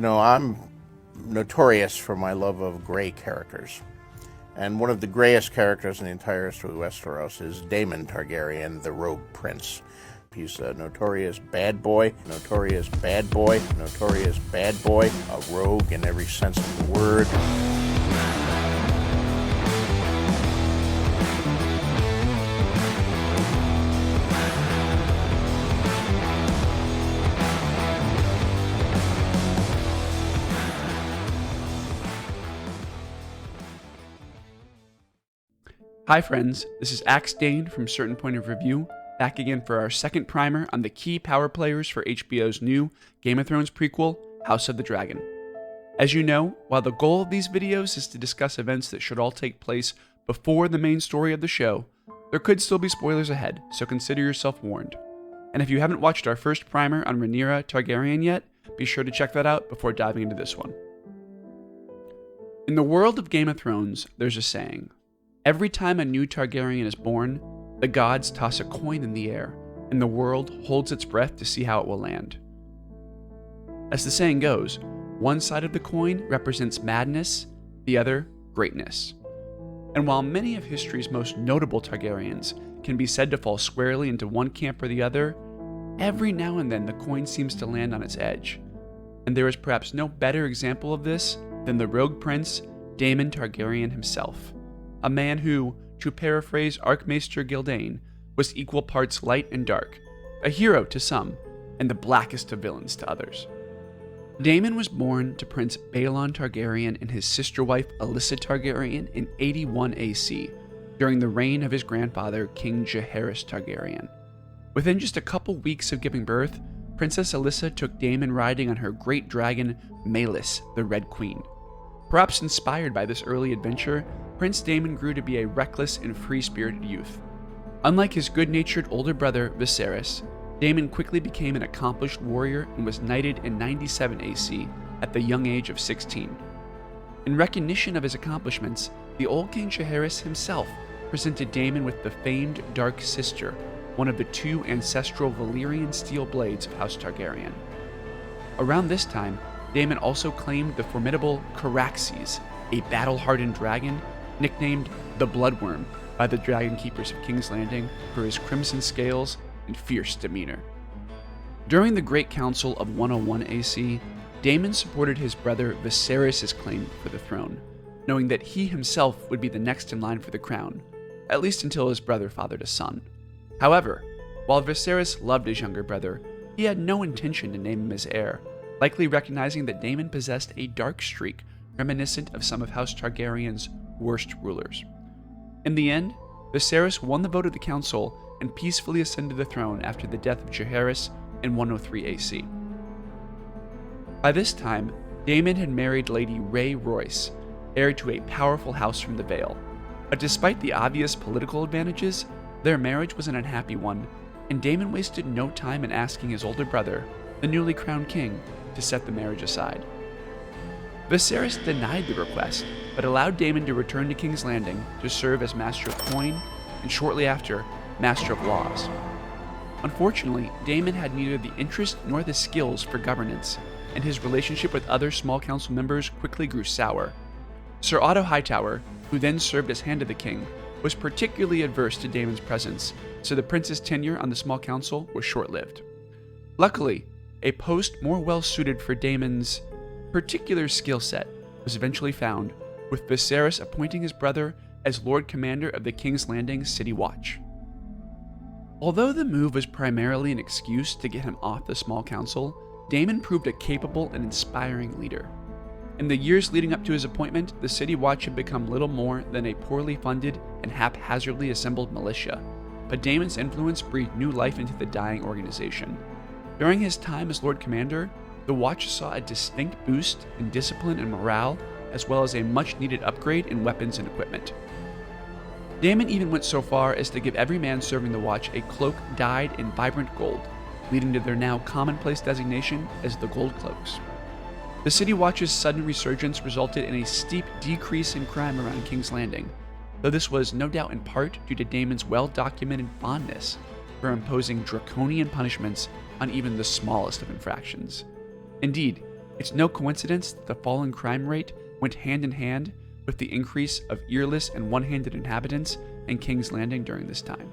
I'm notorious for my love of gray characters. And one of the grayest characters in the entire history of Westeros is Daemon Targaryen, the Rogue Prince. He's a notorious bad boy, a rogue in every sense of the word. Hi friends, this is Axe Dane from Certain Point of Review, back again for our second primer on the key power players for HBO's new Game of Thrones prequel, House of the Dragon. As you know, while the goal of these videos is to discuss events that should all take place before the main story of the show, there could still be spoilers ahead, so consider yourself warned. And if you haven't watched our first primer on Rhaenyra Targaryen yet, be sure to check that out before diving into this one. In the world of Game of Thrones, there's a saying: every time a new Targaryen is born, the gods toss a coin in the air, and the world holds its breath to see how it will land. As the saying goes, one side of the coin represents madness, the other, greatness. And while many of history's most notable Targaryens can be said to fall squarely into one camp or the other, every now and then the coin seems to land on its edge. And there is perhaps no better example of this than the rogue prince, Daemon Targaryen himself. A man who, to paraphrase Archmaester Gildane, was equal parts light and dark, a hero to some, and the blackest of villains to others. Daemon was born to Prince Baelon Targaryen and his sister wife Alyssa Targaryen in 81 AC, during the reign of his grandfather King Jaehaerys Targaryen. Within just a couple weeks of giving birth, Princess Alyssa took Daemon riding on her great dragon Meleys, the Red Queen. Perhaps inspired by this early adventure, Prince Daemon grew to be a reckless and free-spirited youth. Unlike his good-natured older brother Viserys, Daemon quickly became an accomplished warrior and was knighted in 97 AC at the young age of 16. In recognition of his accomplishments, the old King Jaehaerys himself presented Daemon with the famed Dark Sister, one of the two ancestral Valyrian steel blades of House Targaryen. Around this time, Daemon also claimed the formidable Caraxes, a battle-hardened dragon nicknamed the Bloodwyrm by the Dragon Keepers of King's Landing for his crimson scales and fierce demeanor. During the Great Council of 101 AC, Daemon supported his brother Viserys' claim for the throne, knowing that he himself would be the next in line for the crown, at least until his brother fathered a son. However, while Viserys loved his younger brother, he had no intention to name him his heir, likely recognizing that Daemon possessed a dark streak reminiscent of some of House Targaryen's worst rulers. In the end, Viserys won the vote of the council and peacefully ascended the throne after the death of Jaehaerys in 103 AC. By this time, Daemon had married Lady Rhae Royce, heir to a powerful house from the Vale. But despite the obvious political advantages, their marriage was an unhappy one, and Daemon wasted no time in asking his older brother, the newly crowned king, to set the marriage aside. Viserys denied the request, but allowed Daemon to return to King's Landing to serve as Master of Coin, and shortly after, Master of Laws. Unfortunately, Daemon had neither the interest nor the skills for governance, and his relationship with other small council members quickly grew sour. Sir Otto Hightower, who then served as Hand of the King, was particularly adverse to Daemon's presence, so the prince's tenure on the small council was short-lived. Luckily, a post more well-suited for Daemon's particular skill set was eventually found, with Viserys appointing his brother as Lord Commander of the King's Landing City Watch. Although the move was primarily an excuse to get him off the small council, Daemon proved a capable and inspiring leader. In the years leading up to his appointment, the City Watch had become little more than a poorly funded and haphazardly assembled militia, but Daemon's influence breathed new life into the dying organization. During his time as Lord Commander, the Watch saw a distinct boost in discipline and morale, as well as a much-needed upgrade in weapons and equipment. Daemon even went so far as to give every man serving the Watch a cloak dyed in vibrant gold, leading to their now commonplace designation as the Gold Cloaks. The City Watch's sudden resurgence resulted in a steep decrease in crime around King's Landing, though this was no doubt in part due to Daemon's well-documented fondness for imposing draconian punishments on even the smallest of infractions. Indeed, It's no coincidence that the falling crime rate went hand in hand with the increase of earless and one-handed inhabitants in King's Landing during this time.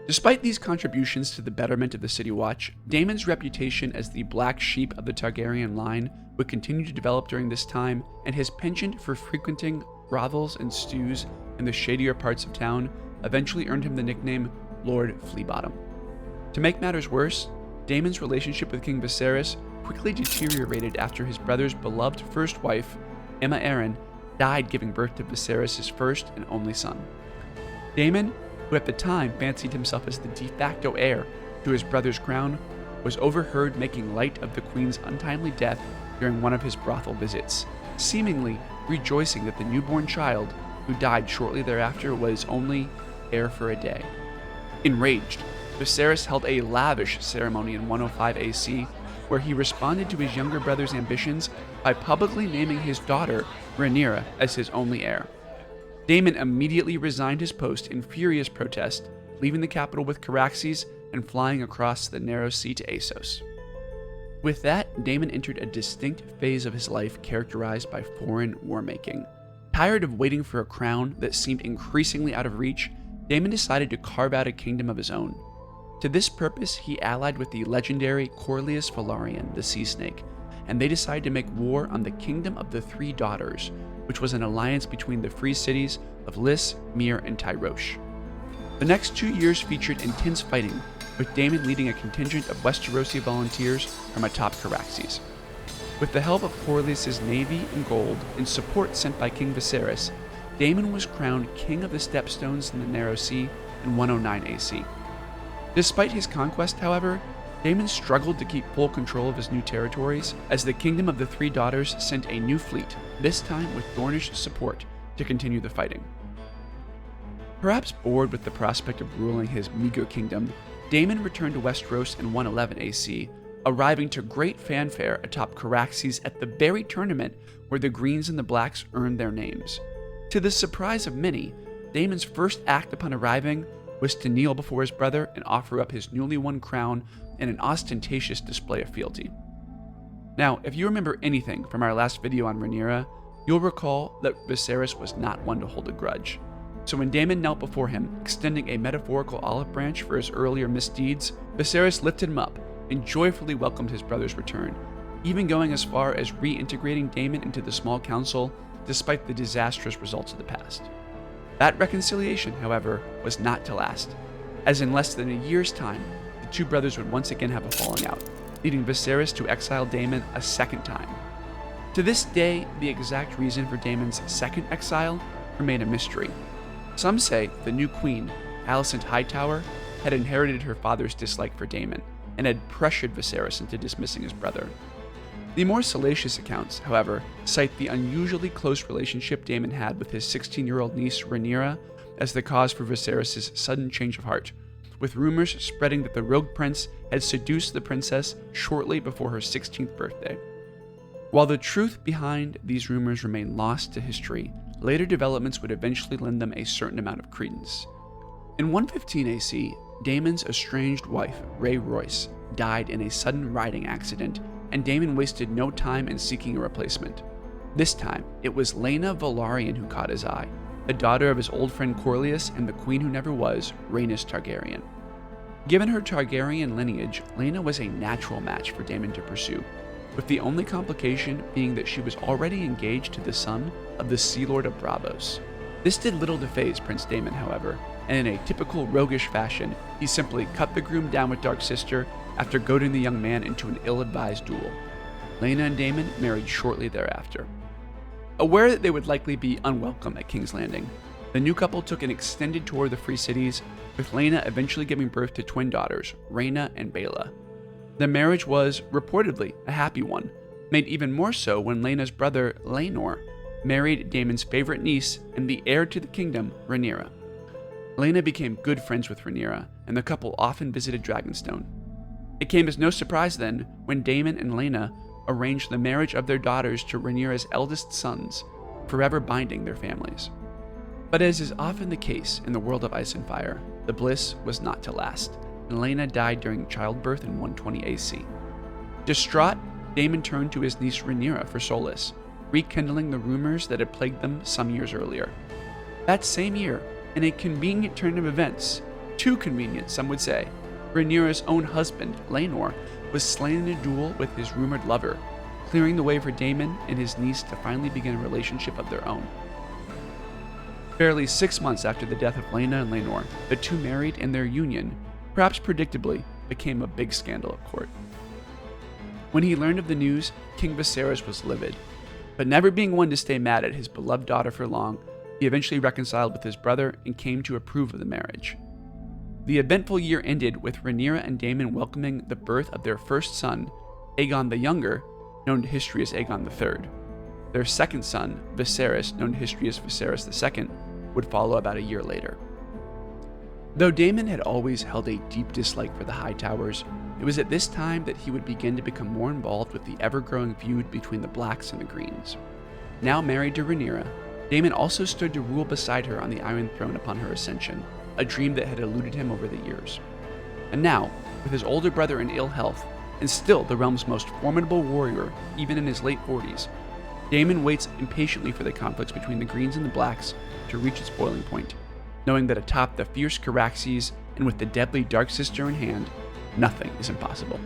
Despite these contributions to the betterment of the City Watch, Daemon's reputation as the black sheep of the Targaryen line would continue to develop during this time, and his penchant for frequenting brothels and stews in the shadier parts of town eventually earned him the nickname Lord Fleabottom. To make matters worse, Daemon's relationship with King Viserys quickly deteriorated after his brother's beloved first wife, Aemma Arryn, died giving birth to Viserys' first and only son. Daemon, who at the time fancied himself as the de facto heir to his brother's crown, was overheard making light of the queen's untimely death during one of his brothel visits, seemingly rejoicing that the newborn child, who died shortly thereafter, was only heir for a day. Enraged, Viserys held a lavish ceremony in 105 AC, where he responded to his younger brother's ambitions by publicly naming his daughter, Rhaenyra, as his only heir. Daemon immediately resigned his post in furious protest, leaving the capital with Caraxes and flying across the narrow sea to Essos. With that, Daemon entered a distinct phase of his life characterized by foreign war-making. Tired of waiting for a crown that seemed increasingly out of reach, Daemon decided to carve out a kingdom of his own. To this purpose, he allied with the legendary Corlys Velaryon, the Sea Snake, and they decided to make war on the Kingdom of the Three Daughters, which was an alliance between the free cities of Lys, Myr, and Tyrosh. The next 2 years featured intense fighting, with Daemon leading a contingent of Westerosi volunteers from atop Caraxes. With the help of Corlys' navy and gold and support sent by King Viserys, Daemon was crowned King of the Stepstones in the Narrow Sea in 109 AC. Despite his conquest, however, Daemon struggled to keep full control of his new territories, as the Kingdom of the Three Daughters sent a new fleet, this time with Dornish support, to continue the fighting. Perhaps bored with the prospect of ruling his meager kingdom, Daemon returned to Westeros in 111 AC, arriving to great fanfare atop Caraxes at the very tournament where the Greens and the Blacks earned their names. To the surprise of many, Daemon's first act upon arriving was to kneel before his brother and offer up his newly won crown in an ostentatious display of fealty. Now, if you remember anything from our last video on Rhaenyra, you'll recall that Viserys was not one to hold a grudge. So when Daemon knelt before him, extending a metaphorical olive branch for his earlier misdeeds, Viserys lifted him up and joyfully welcomed his brother's return, even going as far as reintegrating Daemon into the small council despite the disastrous results of the past. That reconciliation, however, was not to last, as in less than a year's time, the two brothers would once again have a falling out, leading Viserys to exile Daemon a second time. To this day, the exact reason for Daemon's second exile remained a mystery. Some say the new queen, Alicent Hightower, had inherited her father's dislike for Daemon and had pressured Viserys into dismissing his brother. The more salacious accounts, however, cite the unusually close relationship Daemon had with his 16-year-old niece Rhaenyra as the cause for Viserys' sudden change of heart, with rumors spreading that the rogue prince had seduced the princess shortly before her 16th birthday. While the truth behind these rumors remained lost to history, later developments would eventually lend them a certain amount of credence. In 115 AC, Daemon's estranged wife, Rhae Royce, died in a sudden riding accident, and Daemon wasted no time in seeking a replacement. This time, it was Laena Velaryon who caught his eye, the daughter of his old friend Corlys and the queen who never was, Rhaenys Targaryen. Given her Targaryen lineage, Laena was a natural match for Daemon to pursue, with the only complication being that she was already engaged to the son of the Sea Lord of Braavos. This did little to faze Prince Daemon, however, and in a typical roguish fashion, he simply cut the groom down with Dark Sister after goading the young man into an ill-advised duel. Laena and Daemon married shortly thereafter. Aware that they would likely be unwelcome at King's Landing, the new couple took an extended tour of the Free Cities, with Laena eventually giving birth to twin daughters, Rhaena and Baela. The marriage was, reportedly, a happy one, made even more so when Laena's brother, Laenor, married Daemon's favorite niece and the heir to the kingdom, Rhaenyra. Laena became good friends with Rhaenyra, and the couple often visited Dragonstone. It came as no surprise then when Daemon and Laena arranged the marriage of their daughters to Rhaenyra's eldest sons, forever binding their families. But as is often the case in the world of Ice and Fire, the bliss was not to last, and Laena died during childbirth in 120 AC. Distraught, Daemon turned to his niece Rhaenyra for solace, rekindling the rumors that had plagued them some years earlier. That same year, in a convenient turn of events, too convenient some would say, Rhaenyra's own husband, Laenor, was slain in a duel with his rumored lover, clearing the way for Daemon and his niece to finally begin a relationship of their own. Barely 6 months after the death of Laena and Laenor, the two married, and their union, perhaps predictably, became a big scandal at court. When he learned of the news, King Viserys was livid, but never being one to stay mad at his beloved daughter for long, he eventually reconciled with his brother and came to approve of the marriage. The eventful year ended with Rhaenyra and Daemon welcoming the birth of their first son, Aegon the Younger, known to history as Aegon III. Their second son, Viserys, known to history as Viserys II, would follow about a year later. Though Daemon had always held a deep dislike for the High Towers, it was at this time that he would begin to become more involved with the ever-growing feud between the Blacks and the Greens. Now married to Rhaenyra, Daemon also stood to rule beside her on the Iron Throne upon her ascension, a dream that had eluded him over the years. And now, with his older brother in ill health, and still the realm's most formidable warrior, even in his late 40s, Daemon waits impatiently for the conflicts between the Greens and the Blacks to reach its boiling point, knowing that atop the fierce Caraxes and with the deadly Dark Sister in hand, nothing is impossible.